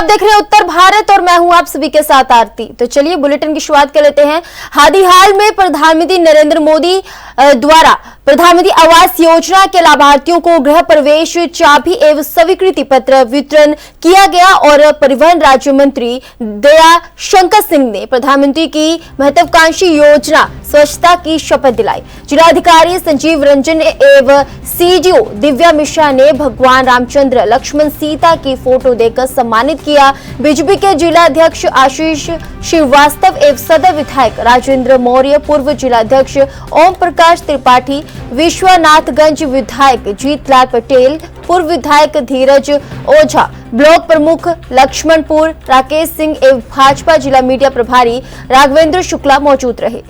देख रहे हैं उत्तर भारत और मैं हूं आप सभी के साथ आरती। तो चलिए बुलेटिन की शुरुआत कर लेते हैं। हाल में प्रधानमंत्री नरेंद्र मोदी द्वारा प्रधानमंत्री आवास योजना के लाभार्थियों को गृह प्रवेश चाबी एवं स्वीकृति पत्र वितरण किया गया और परिवहन राज्य मंत्री दया शंकर सिंह ने प्रधानमंत्री की महत्वाकांक्षी योजना स्वच्छता की शपथ दिलाई। जिलाधिकारी संजीव रंजन एवं सीडीओ दिव्या मिश्रा ने भगवान रामचंद्र लक्ष्मण सीता की फोटो देकर सम्मानित किया। बीजेपी के जिलाध्यक्ष आशीष श्रीवास्तव एवं सदर विधायक राजेंद्र मौर्य, पूर्व जिलाध्यक्ष ओम प्रकाश त्रिपाठी, विश्वनाथगंज विधायक जीतलाल पटेल, पूर्व विधायक धीरज ओझा, ब्लॉक प्रमुख लक्ष्मणपुर राकेश सिंह एवं भाजपा जिला मीडिया प्रभारी राघवेंद्र शुक्ला मौजूद रहे।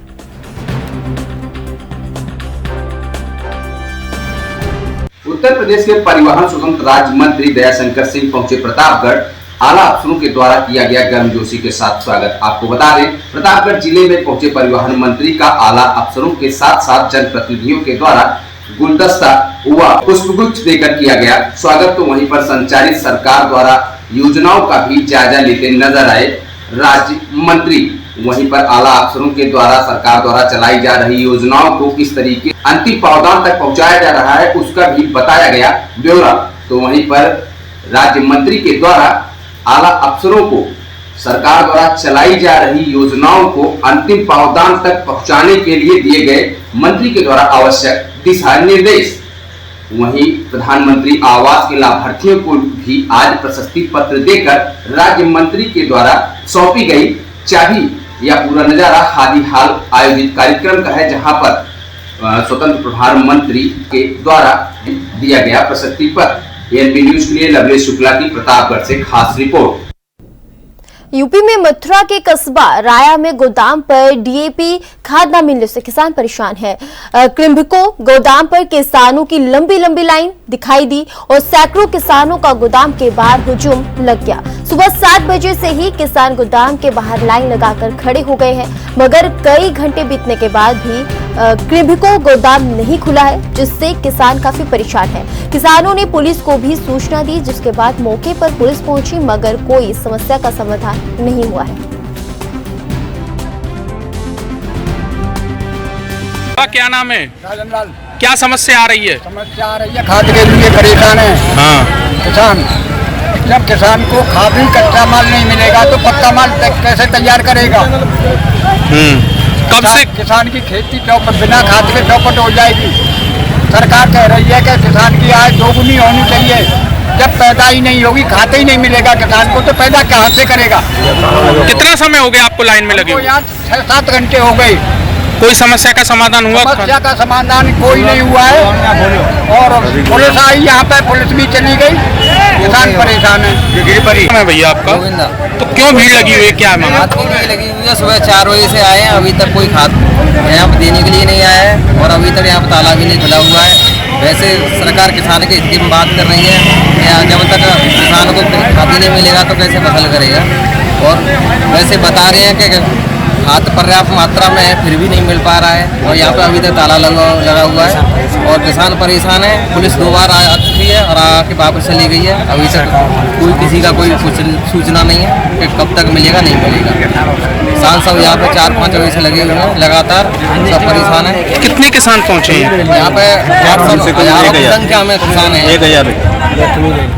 उत्तर प्रदेश के परिवहन स्वतंत्र राज्य मंत्री दयाशंकर सिंह पहुंचे प्रतापगढ़। आला अफसरों के द्वारा किया गया गर्मजोशी के साथ स्वागत। आपको बता दें, प्रतापगढ़ जिले में पहुंचे परिवहन मंत्री का आला अफसरों के साथ साथ जनप्रतिनिधियों के द्वारा गुलदस्ता व पुष्पगुच्छ देकर किया गया स्वागत। तो वहीं पर संचालित सरकार द्वारा योजनाओं का भी जायजा लेते नजर आए राज्य मंत्री। वहीं पर आला अफसरों के द्वारा सरकार द्वारा चलाई जा रही योजनाओं को किस तरीके अंतिम पावदान तक पहुंचाया जा रहा है उसका भी बताया गया ब्यौरा। तो वहीं पर राज्य मंत्री के द्वारा आला अफसरों को सरकार द्वारा चलाई जा रही योजनाओं को अंतिम पावदान तक पहुंचाने के लिए दिए गए मंत्री के द्वारा आवश्यक दिशा निर्देश। वहीं प्रधानमंत्री आवास के लाभार्थियों को भी आज प्रशस्ति पत्र देकर राज्य मंत्री के द्वारा सौंपी गई चाबी। यह पूरा नजारा हाल आयोजित कार्यक्रम का है, जहां पर स्वतंत्र प्रभार मंत्री के द्वारा दिया गया प्रशस्ति पत्र। एएनपी न्यूज के लिए लवलेश शुक्ला की प्रतापगढ़ से खास रिपोर्ट। यूपी में मथुरा के कस्बा राया में गोदाम पर डीएपी खाद न मिलने से किसान परेशान है। क्रिम्भिको गोदाम पर किसानों की लंबी लंबी लाइन दिखाई दी और सैकड़ों किसानों का गोदाम के बाहर हुजूम लग गया। सुबह 7 बजे से ही किसान गोदाम के बाहर लाइन लगाकर खड़े हो गए हैं, मगर कई घंटे बीतने के बाद भी क्रिम्भिको गोदाम नहीं खुला है, जिससे किसान काफी परेशान है। किसानों ने पुलिस को भी सूचना दी, जिसके बाद मौके पर पुलिस पहुंची, मगर कोई समस्या का समाधान नहीं हुआ है। क्या नाम है? राजनलाल। क्या समस्या आ रही है? समस्या आ रही है, खाद के लिए परेशान है। हाँ। किसान जब किसान को खाद ही कच्चा माल नहीं मिलेगा तो पक्का माल कैसे तैयार करेगा? कब से किसान की खेती चौपट बिना खाद के चौपट हो जाएगी। सरकार कह रही है कि किसान की आय दोगुनी होनी चाहिए। जब पैदा ही नहीं होगी, खाता ही नहीं मिलेगा किसान को, तो पैदा कहाँ से करेगा? कितना समय हो गया आपको लाइन में लगे हुए? यहाँ 6-7 घंटे हो गए। कोई समस्या का समाधान हुआ? समस्या का समाधान कोई नहीं हुआ है। और पुलिस आई यहाँ पे, पुलिस भी चली गई, किसान परेशान है। भैया आपका तो क्यों भीड़ लगी हुई है? क्या है? खाद की भीड़ लगी हुई है। सुबह 4 बजे से आए हैं, अभी तक कोई खाद यहाँ पर देने के लिए नहीं आया है और अभी तक यहाँ पर ताला भी नहीं खुला हुआ है। वैसे सरकार किसान के हित में बात कर रही है, जब तक किसान को खाद नहीं मिलेगा तो कैसे फसल करेगा। और वैसे बता रहे हैं कि खाद पर्याप्त मात्रा में है, फिर भी नहीं मिल पा रहा है और यहाँ पे अभी तक ताला लगा हुआ है और किसान परेशान है। पुलिस 2 बार आ चुकी है और आके वापस चली गई है। अभी तक कोई किसी का कोई सूचना नहीं है कि कब तक मिलेगा नहीं मिलेगा। किसान सब यहाँ पे 4-5 बजे से लगे हुए हैं, लगातार सब परेशान है। कितने किसान पहुँचे हैं यहाँ पे? 800 की संख्या में किसान है। 1000।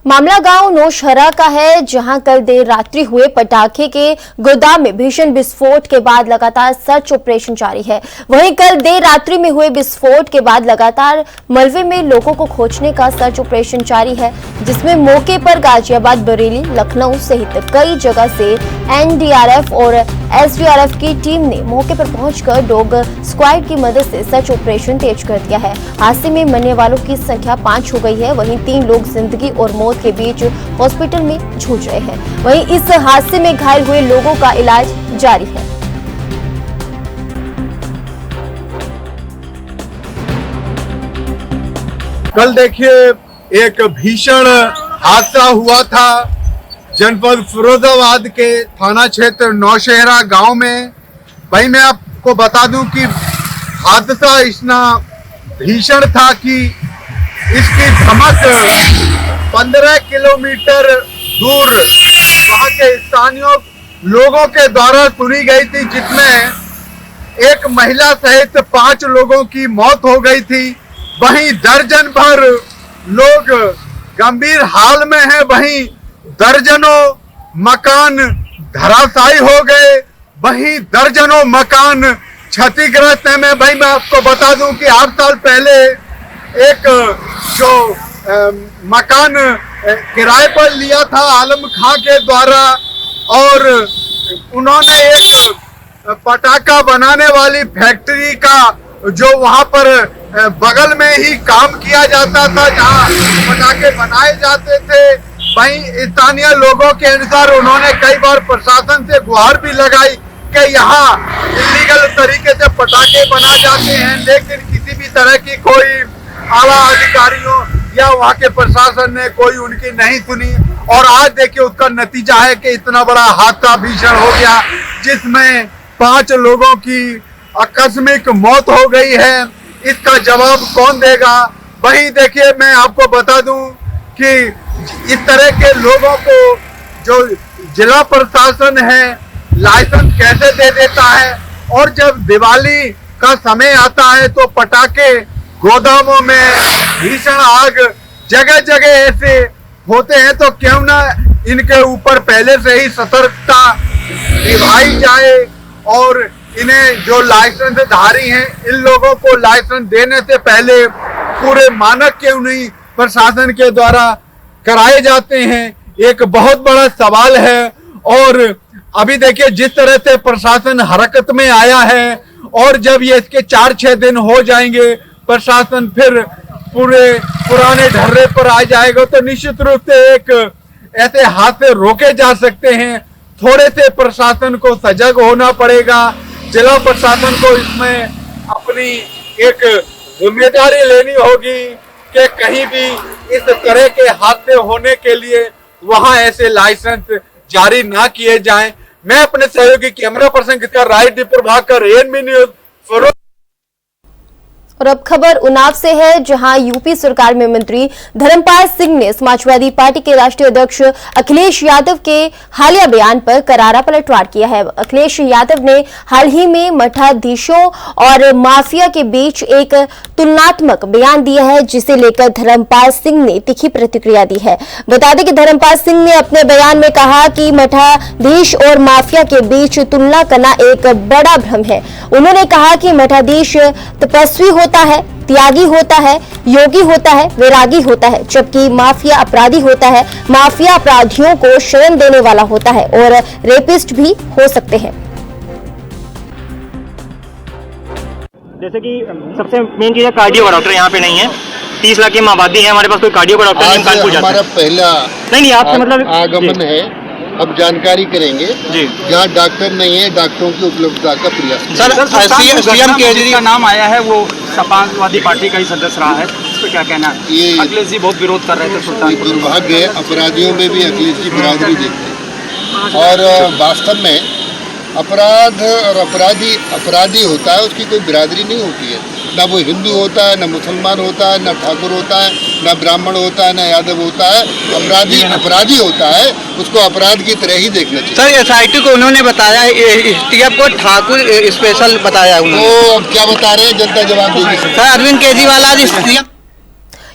मामला गांव नौशहरा का है, जहां कल देर रात्रि हुए पटाखे के गोदाम में भीषण विस्फोट के बाद लगातार सर्च ऑपरेशन जारी है। वहीं कल देर रात्रि में हुए विस्फोट के बाद लगातार मलबे में लोगों को खोजने का सर्च ऑपरेशन जारी है, जिसमें मौके पर गाजियाबाद, बरेली, लखनऊ सहित कई जगह से एनडीआरएफ और एसडीआरएफ की टीम ने मौके पर पहुंचकर डॉग स्क्वाड की मदद से सर्च ऑपरेशन तेज कर दिया है। हादसे में मरने वालों की संख्या 5 हो गई है। वहीं 3 लोग जिंदगी और मौत के बीच हॉस्पिटल में जूझ रहे हैं। वहीं इस हादसे में घायल हुए लोगों का इलाज जारी है। कल देखिए एक भीषण हादसा हुआ था जनपद फिरोजाबाद के थाना क्षेत्र नौशहरा गांव में। भाई मैं आपको बता दूं कि हादसा इतना भीषण था कि इसकी धमक 15 किलोमीटर दूर वहां के स्थानीय लोगों के द्वारा सुनी गई थी, जिसमें एक महिला सहित 5 लोगों की मौत हो गई थी। वहीं दर्जन भर लोग गंभीर हाल में हैं, वहीं दर्जनों मकान धराशायी हो गए, वहीं दर्जनों मकान क्षतिग्रस्त है। मैं आपको बता दूं कि 8 साल पहले एक जो मकान किराए पर लिया था आलम खां के द्वारा, और उन्होंने एक पटाखा बनाने वाली फैक्ट्री का जो वहां पर बगल में ही काम किया जाता था, जहां पटाखे बनाए जाते थे, वहीं स्थानीय लोगों के अनुसार उन्होंने कई बार प्रशासन से गुहार भी लगाई कि यहाँ इलीगल तरीके से पटाखे बनाए जाते हैं, लेकिन किसी भी तरह की कोई आला अधिकारियों या वहाँ के प्रशासन ने कोई उनकी नहीं सुनी। और आज देखिए उसका नतीजा है कि इतना बड़ा हादसा भीषण हो गया, जिसमें 5 लोगों की आकस्मिक मौत हो गई है। इसका जवाब कौन देगा? वहीं देखिए मैं आपको बता दूं कि इस तरह के लोगों को जो जिला प्रशासन है लाइसेंस कैसे दे देता है, और जब दिवाली का समय आता है तो पटाखे गोदामों में भीषण आग जगह जगह ऐसे होते हैं, तो क्यों ना इनके ऊपर पहले से ही सतर्कता निभाई जाए और इन्हें जो लाइसेंस धारी हैं इन लोगों को लाइसेंस देने से पहले पूरे मानक क्यों नहीं प्रशासन के द्वारा कराए जाते हैं, एक बहुत बड़ा सवाल है। और अभी देखिए जिस तरह से प्रशासन हरकत में आया है, और जब ये इसके 4-6 दिन हो जाएंगे प्रशासन फिर पूरे पुराने ढर्रे पर आ जाएगा, तो निश्चित रूप से एक ऐसे हादसे रोके जा सकते हैं। थोड़े से प्रशासन को सजग होना पड़ेगा, जिला प्रशासन को इसमें अपनी एक जिम्मेदारी लेनी होगी कि कहीं भी इस तरह के हादसे होने के लिए वहां ऐसे लाइसेंस जारी ना किए जाएं। मैं अपने सहयोगी कैमरा पर्सन के साथ right Prabhakar ANB news furrows. और अब खबर उन्नाव से है, जहां यूपी सरकार में मंत्री धर्मपाल सिंह ने समाजवादी पार्टी के राष्ट्रीय अध्यक्ष अखिलेश यादव के हालिया बयान पर करारा पलटवार किया है। अखिलेश यादव ने हाल ही में मठाधीशों और माफिया के बीच एक तुलनात्मक बयान दिया है, जिसे लेकर धर्मपाल सिंह ने तीखी प्रतिक्रिया दी है। बता दें कि धर्मपाल सिंह ने अपने बयान में कहा कि मठाधीश और माफिया के बीच तुलना करना एक बड़ा भ्रम है। उन्होंने कहा कि मठाधीश तपस्वी होता है, त्यागी होता है, योगी होता है, वैरागी होता है, जबकि माफिया अपराधी होता है। माफिया अपराधियों को शरण देने वाला होता है और रेपिस्ट भी हो सकते हैं। जैसे कि सबसे मेन चीज है कार्डियो का डॉक्टर यहाँ पे नहीं है। 30 लाख की आबादी है, हमारे पास कोई कार्डियो का डॉक्टर नहीं। कानपुर जाता है। हमारा पहला नहीं आपसे मतलब आगमन है। अब जानकारी करेंगे जी, जहाँ डॉक्टर नहीं है डॉक्टरों की उपलब्धता का प्रयास। सर सीएम केजरीवाल का नाम आया है, वो समाजवादी पार्टी का ही सदस्य रहा है, इस पर क्या कहना है? ये अखिलेश जी बहुत विरोध कर रहे थे सुल्तानपुर। दुर्भाग्य है, अपराधियों में भी अखिलेश जी बराबरी देखते हैं। और वास्तव में अपराध और अपराधी होता है, उसकी कोई बिरादरी नहीं होती है। ना वो हिंदू होता है, ना मुसलमान होता है, ना ठाकुर होता है, ना ब्राह्मण होता है, ना यादव होता है। अपराधी होता है, उसको अपराध की तरह ही देखना चाहिए। सर एसआईटी को उन्होंने बताया, एसटीएफ को ठाकुर स्पेशल बताया उन्होंने। तो अब क्या बता रहे हैं, जनता जवाब देगी। सर अरविंद केजरीवाल आज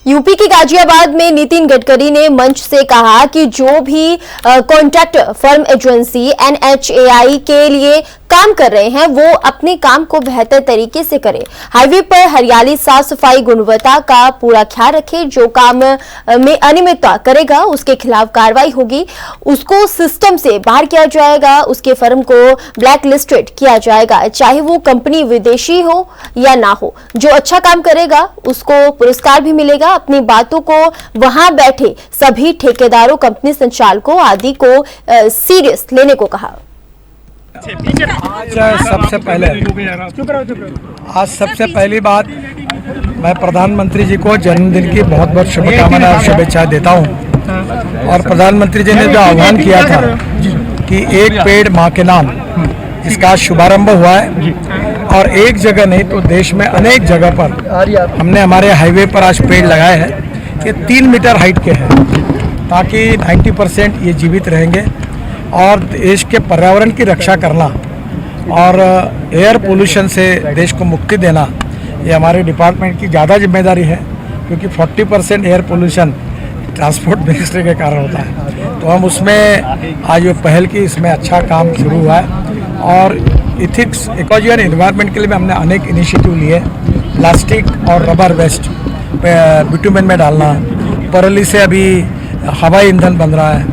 यूपी के गाजियाबाद में नितिन गडकरी ने मंच से कहा कि जो भी कॉन्ट्रैक्ट फर्म एजेंसी NHAI के लिए काम कर रहे हैं वो अपने काम को बेहतर तरीके से करें। हाईवे पर हरियाली, साफ सफाई, गुणवत्ता का पूरा ख्याल रखें। जो काम में अनियमितता करेगा उसके खिलाफ कार्रवाई होगी, उसको सिस्टम से बाहर किया जाएगा, उसके फर्म को ब्लैक लिस्टेड किया जाएगा, चाहे वो कंपनी विदेशी हो या ना हो। जो अच्छा काम करेगा उसको पुरस्कार भी मिलेगा। अपनी बातों को वहां बैठे सभी ठेकेदारों, कंपनी संचालकों आदि को सीरियस लेने को कहा। आज सबसे पहली बात मैं प्रधानमंत्री जी को जन्मदिन की बहुत बहुत शुभकामनाएं और शुभेच्छा देता हूं। और प्रधानमंत्री जी ने जो आह्वान किया था कि एक पेड़ मां के नाम, इसका शुभारंभ हुआ है। और एक जगह नहीं तो देश में अनेक जगह पर हमने हमारे हाईवे पर आज पेड़ लगाए हैं। ये 3 मीटर हाइट के हैं ताकि 90% ये जीवित रहेंगे। और देश के पर्यावरण की रक्षा करना और एयर पोल्यूशन से देश को मुक्ति देना ये हमारे डिपार्टमेंट की ज़्यादा जिम्मेदारी है, क्योंकि 40% एयर पोल्यूशन ट्रांसपोर्ट मिनिस्ट्री के कारण होता है। तो हम उसमें आज ये पहल की, इसमें अच्छा काम शुरू हुआ है। और इथिक्स, इकोलॉजी एंड एनवायरनमेंट के लिए हमने अनेक इनिशिएटिव लिए। प्लास्टिक और रबर वेस्ट बिटुमेन में डालना, परली से अभी हवाई ईंधन बन रहा है,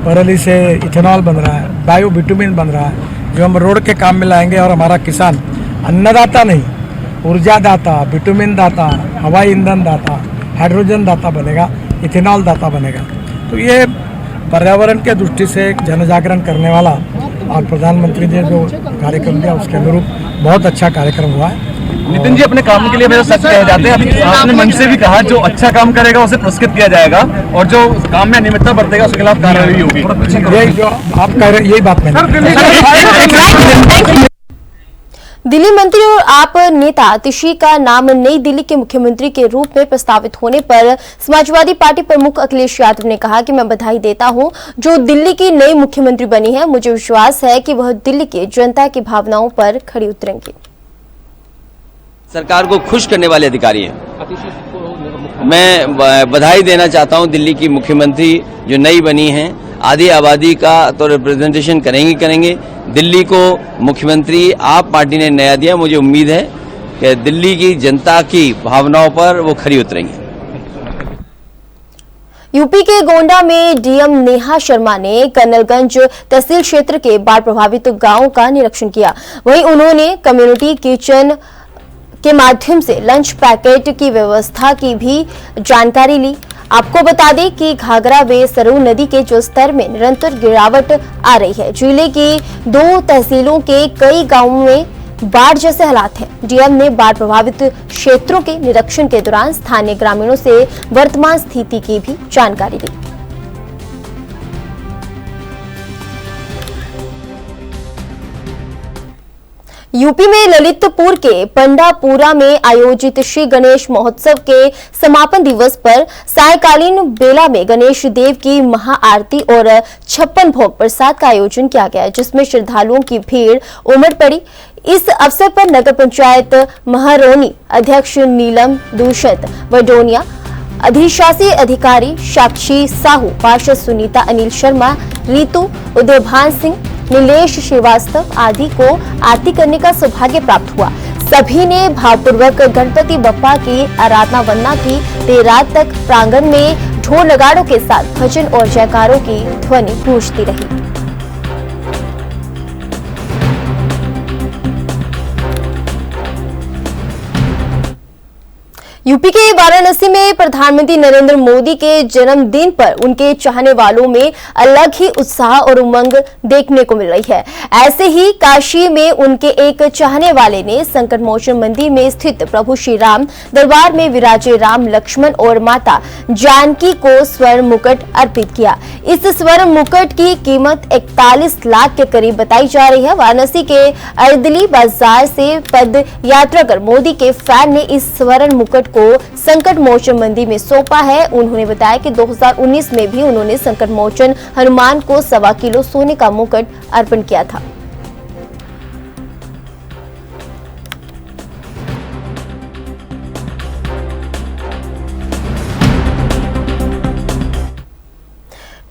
परली से इथेनॉल बन रहा है, बायो बिटुमेन बन रहा है, जो हम रोड के काम में लाएंगे। और हमारा किसान अन्नदाता नहीं, ऊर्जा दाता, बिटुमेन दाता, हवाई ईंधन दाता, हाइड्रोजन दाता बनेगा, इथेनॉल दाता बनेगा। तो ये पर्यावरण के दृष्टि से एक जन जागरण करने वाला और प्रधानमंत्री ने जो कार्यक्रम दिया उसके अनुरूप बहुत अच्छा कार्यक्रम हुआ है। नितिन जी, अपने काम के लिए मेरा सच कहे जाते हैं, आपने मंच से भी कहा जो अच्छा काम करेगा उसे पुरस्कृत किया जाएगा और जो काम में अनियमितता बरतेगा उसके खिलाफ कार्रवाई होगी। यही जो आप कह रहे हैं, यही बात मैंने दिल्ली मंत्री और आप नेता आतिशी का नाम नई दिल्ली के मुख्यमंत्री के रूप में प्रस्तावित होने पर समाजवादी पार्टी प्रमुख अखिलेश यादव ने कहा कि मैं बधाई देता हूं जो दिल्ली की नई मुख्यमंत्री बनी है। मुझे विश्वास है कि वह दिल्ली की जनता की भावनाओं पर खड़ी उतरेंगी। सरकार को खुश करने वाले अधिकारी हैं। मैं बधाई देना चाहता हूं दिल्ली की मुख्यमंत्री जो नई बनी हैं, आधी आबादी का तो रिप्रेजेंटेशन करेंगे। दिल्ली को मुख्यमंत्री आप पार्टी ने नया दिया। मुझे उम्मीद है कि दिल्ली की जनता की भावनाओं पर वो खरी उतरेंगे। यूपी के गोंडा में डीएम नेहा शर्मा ने कर्नलगंज तहसील क्षेत्र के बाढ़ प्रभावित गांवों का निरीक्षण किया। वहीं उन्होंने कम्युनिटी किचन के माध्यम से लंच पैकेट की व्यवस्था की भी जानकारी ली। आपको बता दें कि घाघरा व सरयू नदी के जलस्तर में निरंतर गिरावट आ रही है। जिले की 2 तहसीलों के कई गांवों में बाढ़ जैसे हालात हैं। डीएम ने बाढ़ प्रभावित क्षेत्रों के निरीक्षण के दौरान स्थानीय ग्रामीणों से वर्तमान स्थिति की भी जानकारी ली। यूपी में ललितपुर के पंडापुरा में आयोजित श्री गणेश महोत्सव के समापन दिवस पर सायंकालीन बेला में गणेश देव की महाआरती और 56 भोग प्रसाद का आयोजन किया गया, जिसमें श्रद्धालुओं की भीड़ उमड़ पड़ी। इस अवसर पर नगर पंचायत महारोनी अध्यक्ष नीलम दूषित वडोनिया, अधिशासी अधिकारी साक्षी साहू, पार्षद सुनीता, अनिल शर्मा, रीतू, उदयभान सिंह, नीलेश श्रीवास्तव आदि को आरती करने का सौभाग्य प्राप्त हुआ। सभी ने भावपूर्वक गणपति बप्पा की आराधना वंदना की। देर रात तक प्रांगण में ढोल नगाड़ों के साथ भजन और जयकारों की ध्वनि गूंजती रही। यूपी के वाराणसी में प्रधानमंत्री नरेंद्र मोदी के जन्मदिन पर उनके चाहने वालों में अलग ही उत्साह और उमंग देखने को मिल रही है। ऐसे ही काशी में उनके एक चाहने वाले ने संकट मोचन मंदिर में स्थित प्रभु श्री राम दरबार में विराजे राम, लक्ष्मण और माता जानकी को स्वर्ण मुकुट अर्पित किया। इस स्वर्ण मुकुट की कीमत 41 लाख के करीब बताई जा रही है। वाराणसी के अर्दली बाजार से पद यात्रा कर मोदी के फैन ने इस स्वर्ण मुकुट को संकट मोचन मंदिर में सौंपा है। उन्होंने बताया कि 2019 में भी उन्होंने संकट मोचन हनुमान को 1.25 किलो सोने का मुकुट अर्पण किया था।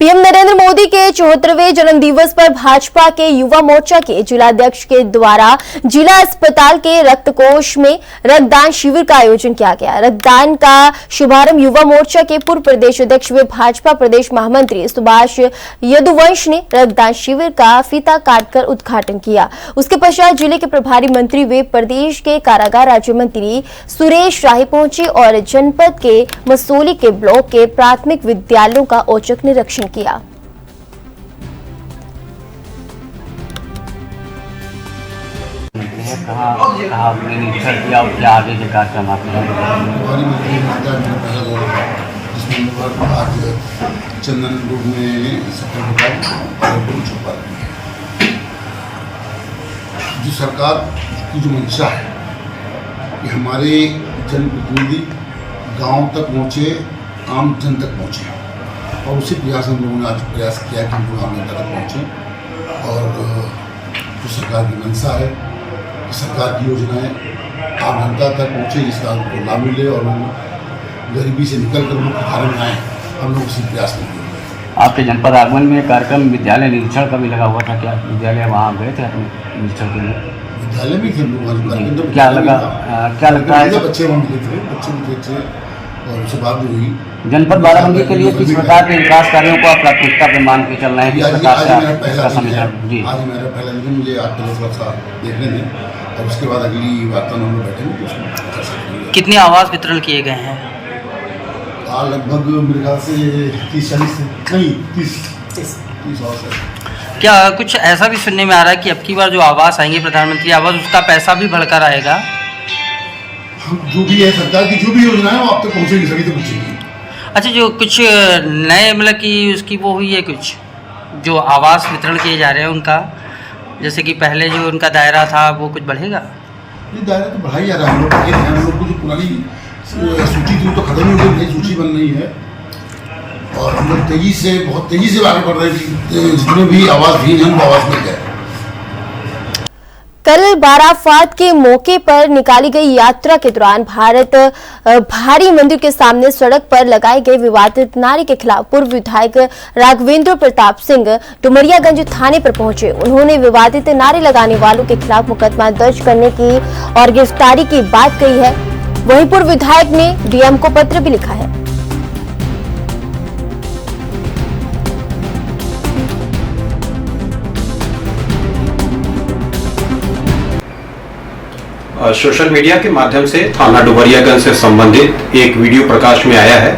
पीएम नरेंद्र मोदी के 74वें जन्मदिवस पर भाजपा के युवा मोर्चा के जिलाध्यक्ष के द्वारा जिला अस्पताल के रक्त कोष में रक्तदान शिविर का आयोजन किया गया। रक्तदान का शुभारंभ युवा मोर्चा के पूर्व प्रदेश अध्यक्ष व भाजपा प्रदेश महामंत्री सुभाष यदुवंश ने रक्तदान शिविर का फीता काटकर उद्घाटन किया। उसके पश्चात जिले के प्रभारी मंत्री व प्रदेश के कारागार राज्य मंत्री सुरेश राही पहुंचे और जनपद के मसूली के ब्लॉक के प्राथमिक विद्यालयों का औचक निरीक्षण किया। आपने निरीक्षण किया और क्या आगे के कार्यक्रम आपने? आज चंदन ग्रुप में छुपा जो सरकार की जो मंशा है कि हमारे जनप्रतिनिधि गांव तक पहुँचे, आम जन तक पहुँचे। और उसी प्रयास हम लोगों ने आज प्रयास किया कि हम लोग आम जनता तक पहुँचें और जो सरकार की मंशा है, सरकार की योजनाएं आम जनता तक पहुँचे, जिसका उनको लाभ मिले और गरीबी से निकल कर मुख्य धारा में आए, हम लोग उसी प्रयास में लगे। आपके जनपद आगमन में कार्यक्रम विद्यालय निरीक्षण का भी लगा हुआ था, क्या विद्यालय वहाँ गए थे अपने निरीक्षण के लिए? विद्यालय में थे लोग, क्या लगा, क्या लगता है? बच्चे वहाँ मिले थे, बच्चे भी थे और उनसे बात भी हुई। जनपद बाराबंकी के लिए किस प्रकार के विकास कार्यों को आप प्राथमिकता पे मान के चल रहे हैं? किस प्रकार आज का मेरा पहला समीकरण? जी, आज मेरा पहला दिन, मुझे आज पहले थोड़ा सा देखने दें और उसके बाद अगली वार्ता में हम लोग बैठेंगे तो उसमें चर्चा करेंगे। कितने आवास वितरण किए गए हैं? लगभग मेरे ख्याल से 30-40 नहीं 30 आवास है। क्या कुछ ऐसा भी सुनने में आ रहा है कि अब की बार जो आवास आएंगे प्रधानमंत्री आवास, उसका पैसा भी बढ़कर आएगा? हम जो भी है, सरकार की जो भी योजना है वो आप तक पहुँचेगी, सभी तक पहुँचेगी। अच्छा, जो कुछ नए मतलब कि उसकी वो हुई है, कुछ जो आवास वितरण किए जा रहे हैं उनका, जैसे कि पहले जो उनका दायरा था वो कुछ बढ़ेगा? ये दायरा तो बढ़ाई जा रहा है, हम लोग को जो पुरानी सूची थी वो तो खत्म हो गई, नई सूची बन रही है और हम लोग बहुत तेजी से आगे बढ़ रहे हैं कि जितने भी आवासहीन हैं उनको आवास मिल जाए। कल बाराफात के मौके पर निकाली गई यात्रा के दौरान भारी मंदिर के सामने सड़क पर लगाए गए विवादित नारे के खिलाफ पूर्व विधायक राघवेंद्र प्रताप सिंह डुमरियागंज थाने पर पहुंचे। उन्होंने विवादित नारे लगाने वालों के खिलाफ मुकदमा दर्ज करने की और गिरफ्तारी की बात कही है। वहीं पूर्व विधायक ने डीएम को पत्र भी लिखा है। सोशल मीडिया के माध्यम से थाना डुमरियागंज से संबंधित एक वीडियो प्रकाश में आया है,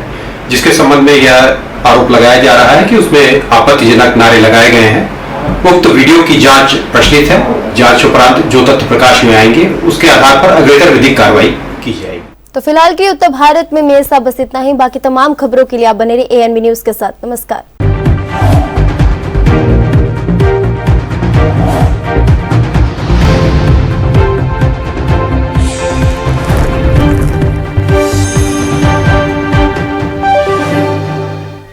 जिसके संबंध में यह आरोप लगाया जा रहा है कि उसमें आपत्तिजनक नारे लगाए गए हैं। उक्त वीडियो की जांच प्रचलित है। जांच उपरांत जो तथ्य प्रकाश में आएंगे उसके आधार पर अग्रेतर विधिक कार्रवाई की जाएगी। तो फिलहाल के उत्तर भारत में मेरे साथ बस इतना ही। बाकी तमाम खबरों के लिए आप बने रहिए ANB न्यूज के साथ। नमस्कार।